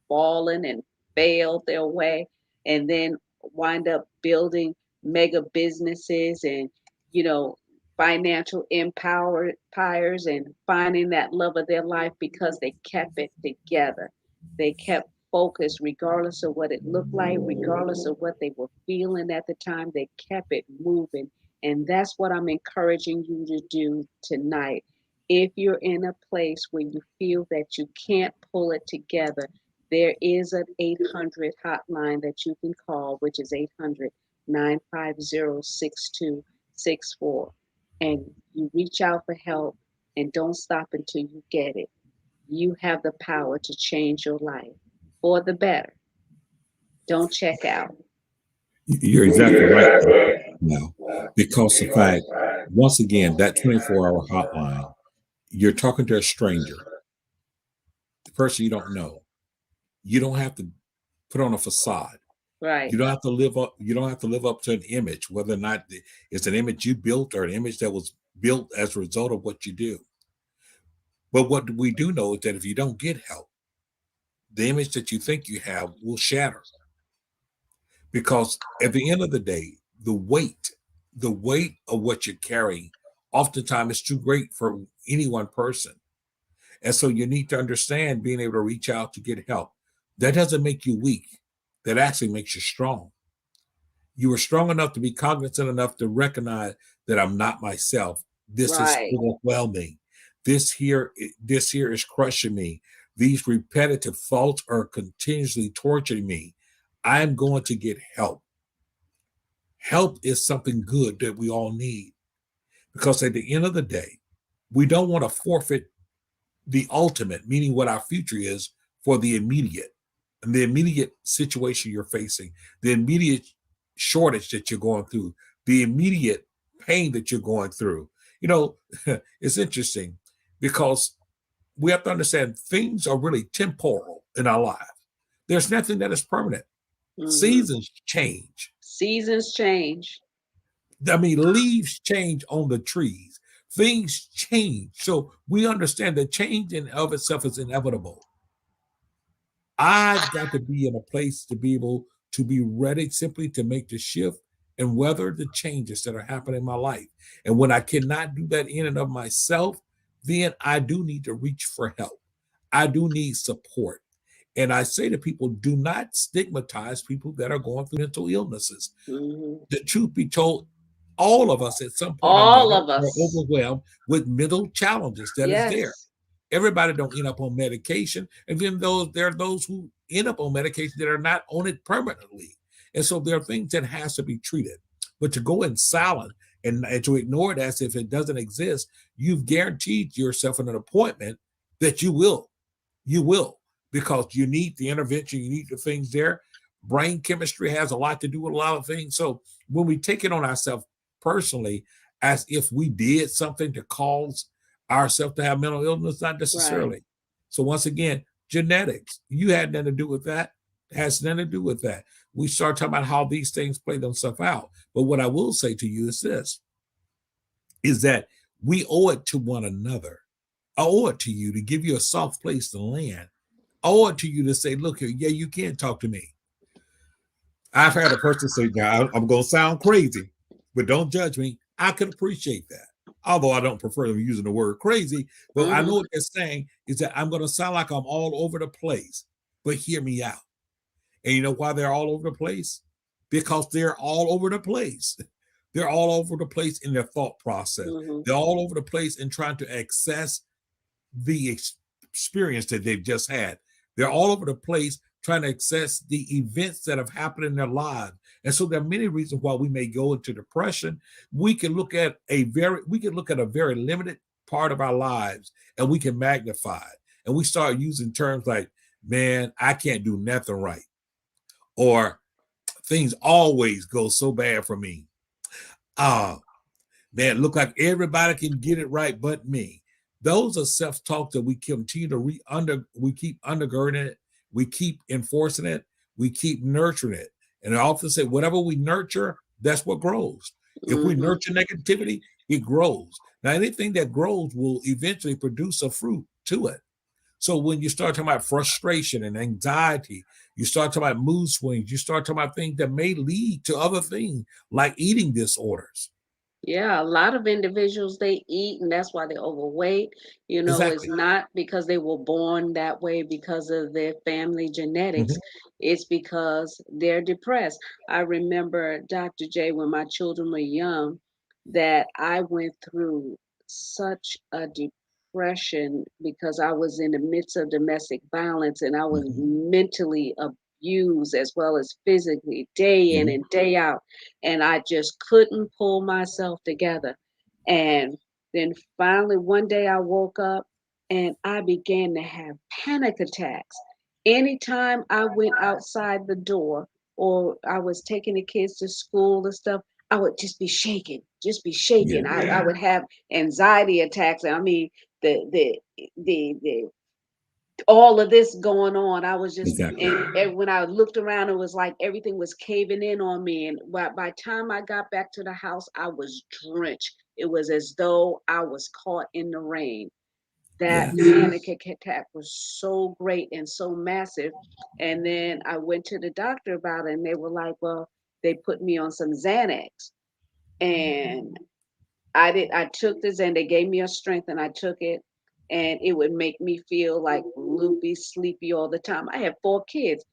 fallen and failed their way and then wind up building mega businesses and you know financial empires and finding that love of their life because they kept it together. They kept focused, regardless of what it looked like, regardless of what they were feeling at the time. They kept it moving. And that's what I'm encouraging you to do tonight. If you're in a place where you feel that you can't pull it together, there is an 800 hotline that you can call, which is 800-950-6264. And you reach out for help and don't stop until you get it. You have the power to change your life for the better. Don't check out. You're exactly right now, because the fact, once again, that 24-hour hotline, you're talking to a stranger, the person you don't know. You don't have to put on a facade. Right, You don't have to live up. You don't have to live up to an image, whether or not it's an image you built or an image that was built as a result of what you do. But what we do know is that if you don't get help, the image that you think you have will shatter. Because at the end of the day, the weight of what you're carrying, oftentimes is too great for any one person. And so you need to understand being able to reach out to get help. That doesn't make you weak. That actually makes you strong. You are strong enough to be cognizant enough to recognize that I'm not myself. This is right, overwhelming. This here is crushing me. These repetitive thoughts are continuously torturing me. I'm going to get help. Help is something good that we all need, because at the end of the day, we don't want to forfeit the ultimate, meaning what our future is, for the immediate. And the immediate situation you're facing, the immediate shortage that you're going through, the immediate pain that you're going through. You know, it's interesting because we have to understand things are really temporal in our life. There's nothing that is permanent. hmm Seasons change. Seasons change. I mean, leaves change on the trees. Things change. So we understand that change in of itself is inevitable. I've got to be in a place to be able to be ready simply to make the shift and weather the changes that are happening in my life. And when I cannot do that in and of myself, then I do need to reach for help. I do need support. And I say to people, do not stigmatize people that are going through mental illnesses. hmm The truth be told, all of us at some point or All another of are us. overwhelmed with mental challenges that is there. Yes. Everybody don't end up on medication, and then there are those who end up on medication that are not on it permanently. And so there are things that has to be treated. But to go in silent and to ignore it as if it doesn't exist, you've guaranteed yourself an appointment that you will, because you need the intervention, you need the things there. Brain chemistry has a lot to do with a lot of things. So when we take it on ourselves personally, as if we did something to cause ourselves to have mental illness, not Right, necessarily. So once again, genetics, you had nothing to do with that. It has nothing to do with that. We start talking about how these things play themselves out. But what I will say to you is this, is that we owe it to one another. I owe it to you to give you a soft place to land. I owe it to you to say, look here, yeah, you can talk to me. I've had a person say, now I'm going to sound crazy, but don't judge me. I can appreciate that. Although I don't prefer them using the word crazy, but I know hmm what they're saying is that I'm going to sound like I'm all over the place, but hear me out. And you know why they're all over the place? Because they're all over the place. They're all over the place in their thought process. hmm They're all over the place in trying to access the experience that they've just had. They're all over the place trying to access the events that have happened in their lives. And so there are many reasons why we may go into depression. We can look at a very limited part of our lives, and we can magnify it. And we start using terms like, man, I can't do nothing right. Or things always go so bad for me. Ah, man, look like everybody can get it right but me. Those are self-talk that we continue to we keep undergirding it, we keep enforcing it, we keep nurturing it. And I often say, whatever we nurture, that's what grows. If we hmm nurture negativity, it grows. Now, anything that grows will eventually produce a fruit to it. So when you start talking about frustration and anxiety, you start talking about mood swings, you start talking about things that may lead to other things like eating disorders. Yeah, a lot of individuals they eat and that's why they're overweight. You know, it's Exactly. not because they were born that way because of their family genetics. Hmm. It's because they're depressed. I remember Dr. J when my children were young that I went through such a depression because I was in the midst of domestic violence and I was Hmm. mentally abused as well as physically day in Hmm. and day out and I just couldn't pull myself together. And then finally, one day I woke up and I began to have panic attacks. Anytime I went outside the door or I was taking the kids to school and stuff, I would just be shaking, just be Yeah, shaking. I would have anxiety attacks. I mean, the all of this going on. I was just, exactly. and when I looked around, it was like everything was caving in on me. And by time I got back to the house, I was drenched. It was as though I was caught in the rain. That Yes, panic attack was so great and so massive. And then I went to the doctor about it, and they were like, "Well, they put me on some Xanax." And I took this and they gave me a strength and I took it and it would make me feel like loopy, sleepy all the time. I have 4 kids.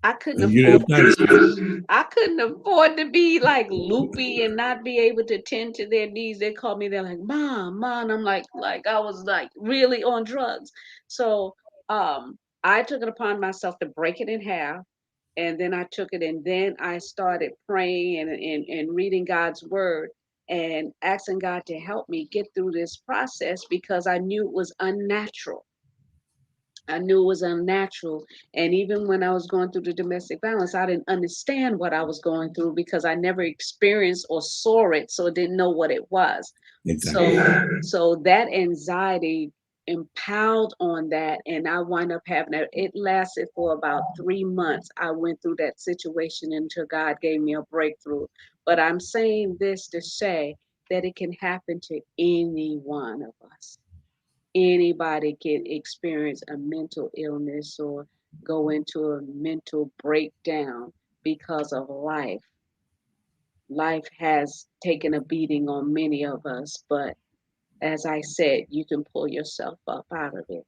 I couldn't and you didn't afford have time to sleep. I couldn't afford to be like loopy and not be able to tend to their needs. They called me, they're like, Mom, and I'm like I was like really on drugs. So I took it upon myself to break it in half and then I took it and then I started praying and reading God's word and asking God to help me get through this process because I knew it was unnatural. I knew it was unnatural. And even when I was going through the domestic violence, I didn't understand what I was going through because I never experienced or saw it, so I didn't know what it was. Exactly. So that anxiety impaled on that and I wind up having it. It lasted for about 3 months. I went through that situation until God gave me a breakthrough. But I'm saying this to say that it can happen to any one of us. Anybody can experience a mental illness or go into a mental breakdown because of life. Life has taken a beating on many of us, but as I said, you can pull yourself up out of it,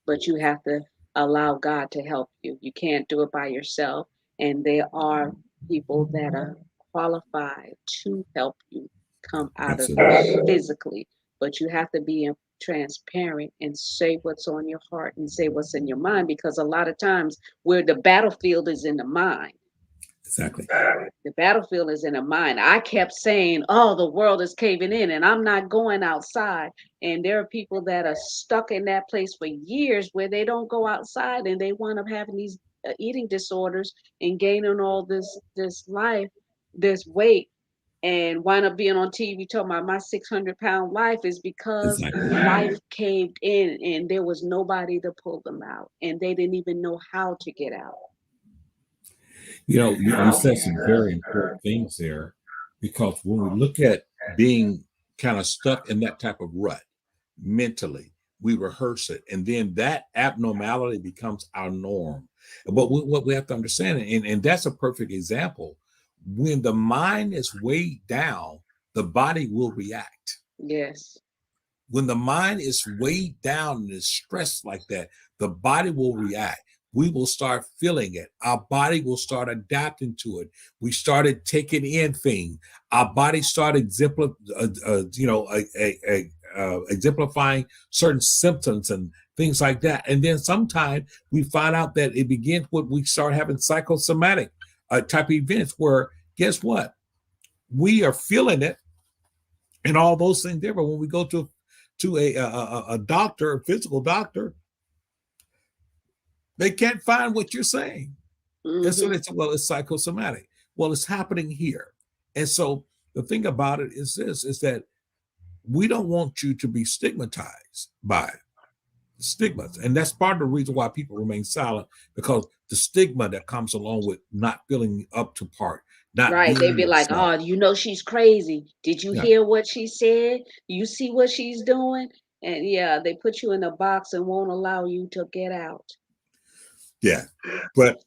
but you have to allow God to help you. You can't do it by yourself. And there are people that are qualified to help you come out of Absolutely. it physically, but you have to be transparent and say what's on your heart and say what's in your mind because a lot of times where the battlefield is in the mind. Exactly. The battlefield is in the mind. I kept saying, "Oh, the world is caving in, and I'm not going outside." And there are people that are stuck in that place for years where they don't go outside, and they wind up having these eating disorders and gaining all this life, this weight, and wind up being on TV talking about my 600-pound life is because Exactly. life caved in, and there was nobody to pull them out, and they didn't even know how to get out. You said some very important things there because when we look at being kind of stuck in that type of rut mentally, we rehearse it, and then that abnormality becomes our norm. But what we have to understand, and that's a perfect example, when the mind is weighed down, the body will react. Yes. When the mind is weighed down and is stressed like that, the body will react. We will start feeling it. Our body will start adapting to it. We started taking in things. Our body started exemplifying certain symptoms and things like that. And then sometime we find out that it begins when we start having psychosomatic type of events where, guess what? We are feeling it and all those things there. But when we go to a doctor, a physical doctor, they can't find what you're saying. And so Hmm. they say, well, it's psychosomatic. Well, it's happening here. And so the thing about it is this, is that we don't want you to be stigmatized by stigmas. And that's part of the reason why people remain silent, because the stigma that comes along with not feeling up to part, not Right. They'd being be like, yourself. "Oh, you know she's crazy. Did you Yeah. hear what she said? You see what she's doing?" And yeah, they put you in a box and won't allow you to get out. Yeah. But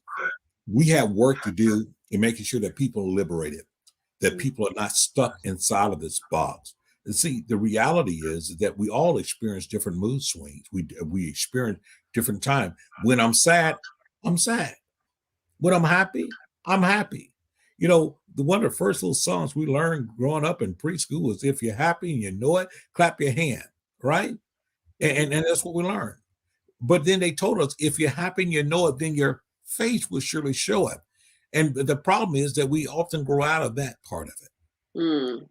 we have work to do in making sure that people are liberated, that people are not stuck inside of this box. And see, the reality is that we all experience different mood swings. We experience different time. When I'm sad, I'm sad. When I'm happy, I'm happy. You know, one of the first little songs we learned growing up in preschool was "If you're happy and you know it, clap your hand." Right, and that's what we learned. But then they told us if you're happy and you know it, then your face will surely show it. And the problem is that we often grow out of that part of it. Mm.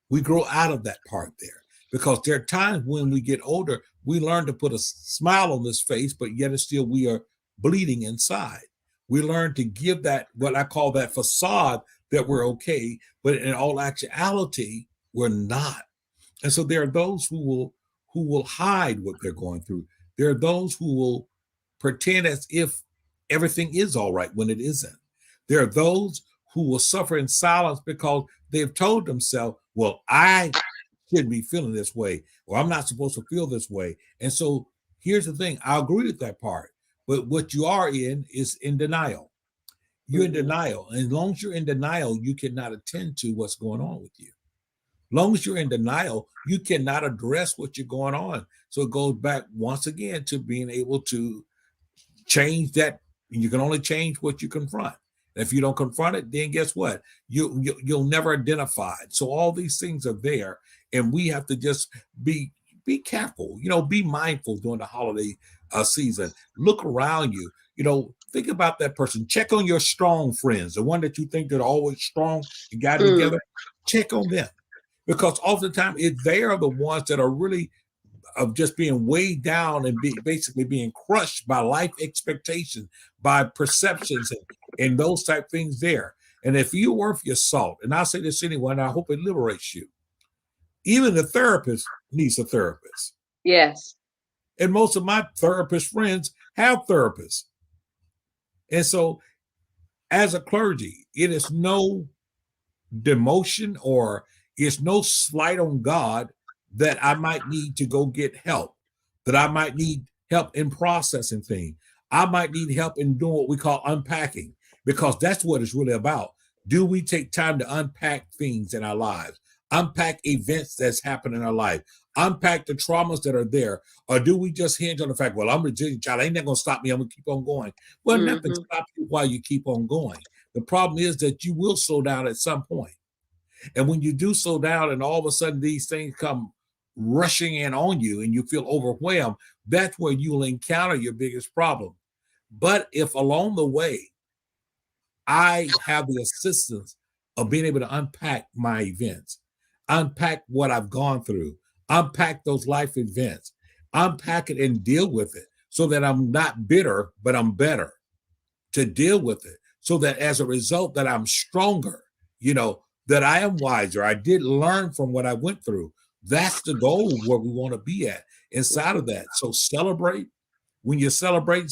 We grow out of that part there because there are times when we get older, we learn to put a smile on this face, but yet and still we are bleeding inside. We learn to give that what I call that facade that we're okay, but in all actuality, we're not. And so there are those who will hide what they're going through. There are those who will pretend as if everything is all right when it isn't. There are those who will suffer in silence because they've told themselves, well, I shouldn't be feeling this way, or I'm not supposed to feel this way. And so here's the thing, I agree with that part. But what you are in is in denial. You're in Mm-hmm. denial. And as long as you're in denial, you cannot attend to what's going on with you. Long as you're in denial, you cannot address what you're going on. So it goes back once again to being able to change that. You can only change what you confront. And if you don't confront it, then guess what? You'll never identify it. So all these things are there, and we have to just be careful. You know, be mindful during the holiday season. Look around you. You know, think about that person. Check on your strong friends, the one that you think that are always strong and got it Mm. together. Check on them because oftentimes they are the ones that are really of just being weighed down and basically being crushed by life expectations, by perceptions, and those type things there. And if you're worth your salt, and I say this anyway, and I hope it liberates you, even the therapist needs a therapist. Yes. And most of my therapist friends have therapists. And so, as a clergy, it is no demotion or it's no slight on God that I might need to go get help, that I might need help in processing things. I might need help in doing what we call unpacking, because that's what it's really about. Do we take time to unpack things in our lives, unpack events that's happened in our life, unpack the traumas that are there? Or do we just hinge on the fact, well, I'm a Virginia child, ain't that going to stop me? I'm going to keep on going. Well, nothing Mm-hmm. stops you while you keep on going. The problem is that you will slow down at some point. And when you do slow down and all of a sudden these things come rushing in on you and you feel overwhelmed, that's where you'll encounter your biggest problem. But if along the way, I have the assistance of being able to unpack my events, unpack what I've gone through, unpack those life events, unpack it and deal with it so that I'm not bitter, but I'm better to deal with it, so that as a result that I'm stronger, you know, that I am wiser. I did learn from what I went through. That's the goal where we want to be at inside of that. So celebrate. When you celebrate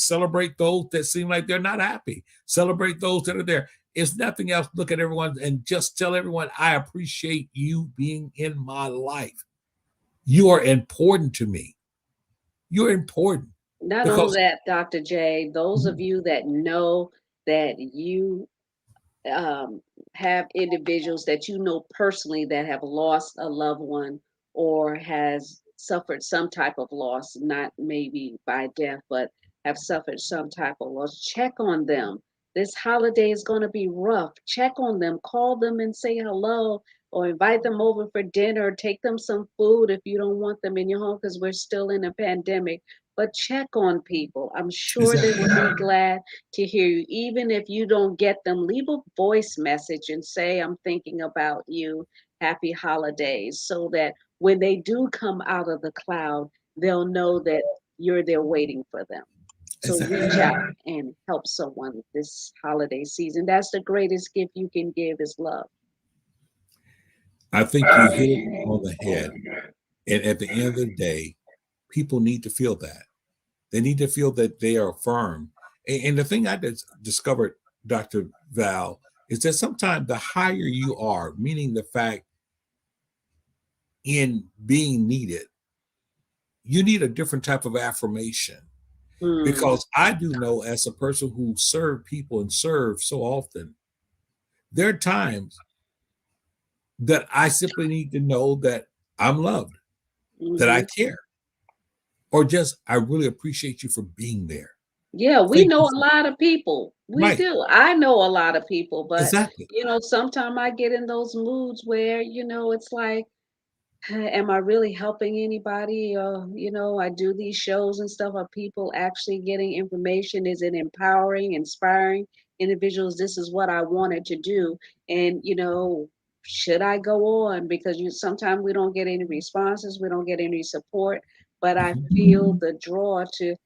those that seem like they're not happy. Celebrate those that are there. It's nothing else. Look at everyone and just tell everyone, I appreciate you being in my life. You are important to me. You're important Not only because that, Dr. J, those of you that know that you um, have individuals that you know personally that have lost a loved one or has suffered some type of loss, not maybe by death, but have suffered some type of loss, check on them. This holiday is going to be rough. Check on them, call them and say hello, or invite them over for dinner, take them some food if you don't want them in your home because we're still in a pandemic. But check on people. I'm sure they exactly. will be glad to hear you. Even if you don't get them, leave a voice message and say, I'm thinking about you. Happy holidays. So that when they do come out of the cloud, they'll know that you're there waiting for them. So Exactly. reach out and help someone this holiday season. That's the greatest gift you can give is love. I think you hit it on the head. And at the end of the day, people need to feel that. They need to feel that they are affirmed. And the thing I discovered, Dr. Val, is that sometimes the higher you are, meaning the fact in being needed, you need a different type of affirmation. Mm, Because I do know, as a person who served people and served so often, there are times that I simply need to know that I'm loved, that I Hmm. care, or just I really appreciate you for being there. Yeah, we Thank you know a for lot of people. We right. do. I know a lot of people, but Exactly. sometimes I get in those moods where, it's like, am I really helping anybody? I do these shows and stuff. Are people actually getting information? Is it empowering, inspiring individuals? This is what I wanted to do. And, should I go on? Because sometimes we don't get any responses, we don't get any support. But I Mhm. feel the draw to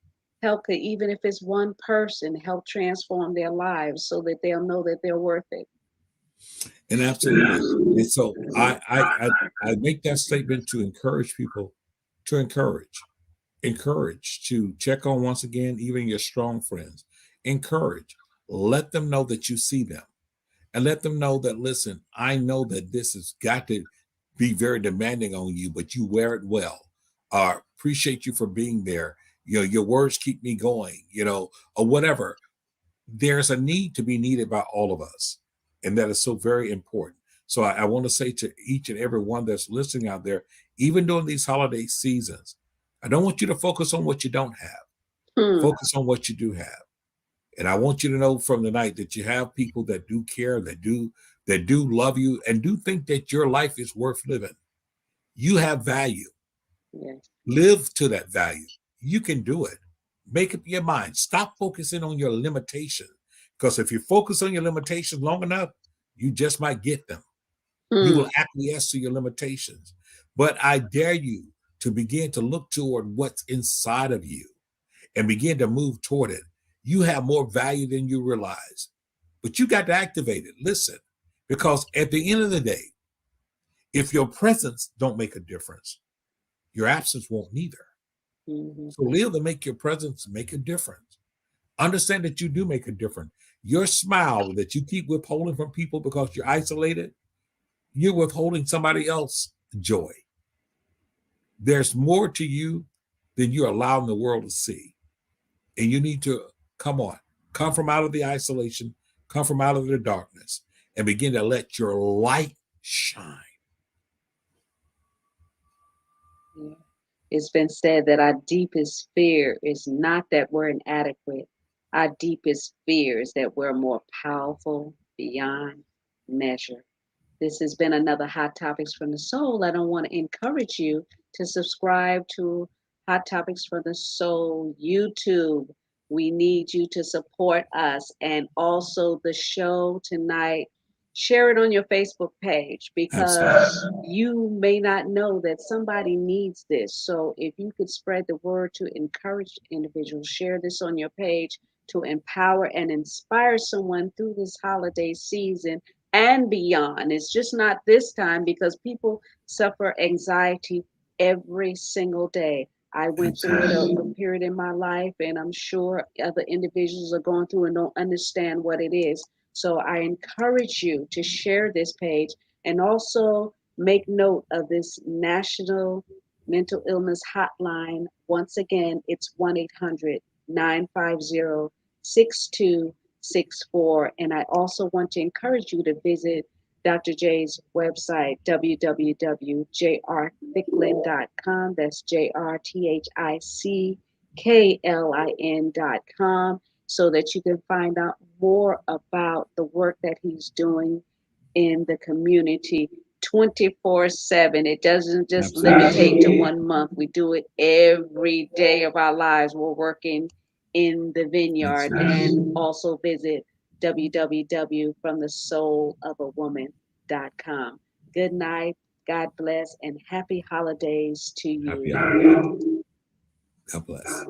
help, even if it's one person, help transform their lives so that they'll know that they're worth it. And absolutely. And so I make that statement to encourage people, to encourage to check on once again, even your strong friends. Encourage, let them know that you see them, and let them know that, listen, I know that this has got to be very demanding on you, but you wear it well. Appreciate you for being there. Your words keep me going, or whatever. There's a need to be needed by all of us. And that is so very important. So I want to say to each and every one that's listening out there, even during these holiday seasons, I don't want you to focus on what you don't have. Hmm. Focus on what you do have. And I want you to know from the night that you have people that do care, that do love you, and do think that your life is worth living. You have value. Yes. Live to that value. You can do it. Make up your mind. Stop focusing on your limitations. Because if you focus on your limitations long enough, you just might get them. You Hmm. will acquiesce to your limitations. But I dare you to begin to look toward what's inside of you and begin to move toward it. You have more value than you realize. But you got to activate it. Listen, because at the end of the day, if your presence don't make a difference, your absence won't neither. Hmm. So live to make your presence make a difference. Understand that you do make a difference. Your smile that you keep withholding from people because you're isolated, you're withholding somebody else joy. There's more to you than you're allowing the world to see. And you need to come on, come from out of the isolation, come from out of the darkness, and begin to let your light shine. Yeah. It's been said that our deepest fear is not that we're inadequate. Our deepest fear is that we're more powerful beyond measure. This has been another Hot Topics from the Soul. I don't want to encourage you to subscribe to Hot Topics from the Soul YouTube. We need you to support us, and also the show tonight. Share it on your Facebook page Absolutely. because you may not know that somebody needs this. So if you could spread the word to encourage individuals, share this on your page to empower and inspire someone through this holiday season and beyond. It's just not this time because people suffer anxiety every single day. I went through it Absolutely. a period in my life, and I'm sure other individuals are going through and don't understand what it is. So I encourage you to share this page and also make note of this National Mental Illness Hotline. Once again, it's 1-800-950-6264. And I also want to encourage you to visit Dr. J's website, www.jrthicklin.com. That's JRTHICKLIN.com, so that you can find out more about the work that he's doing in the community 24/7. It doesn't just Absolutely. limitate to one month. We do it every day of our lives. We're working in the vineyard, Absolutely. and also visit www.fromthesoulafofawoman.com. Good night. God bless and happy holidays to Happy you. holidays. God bless.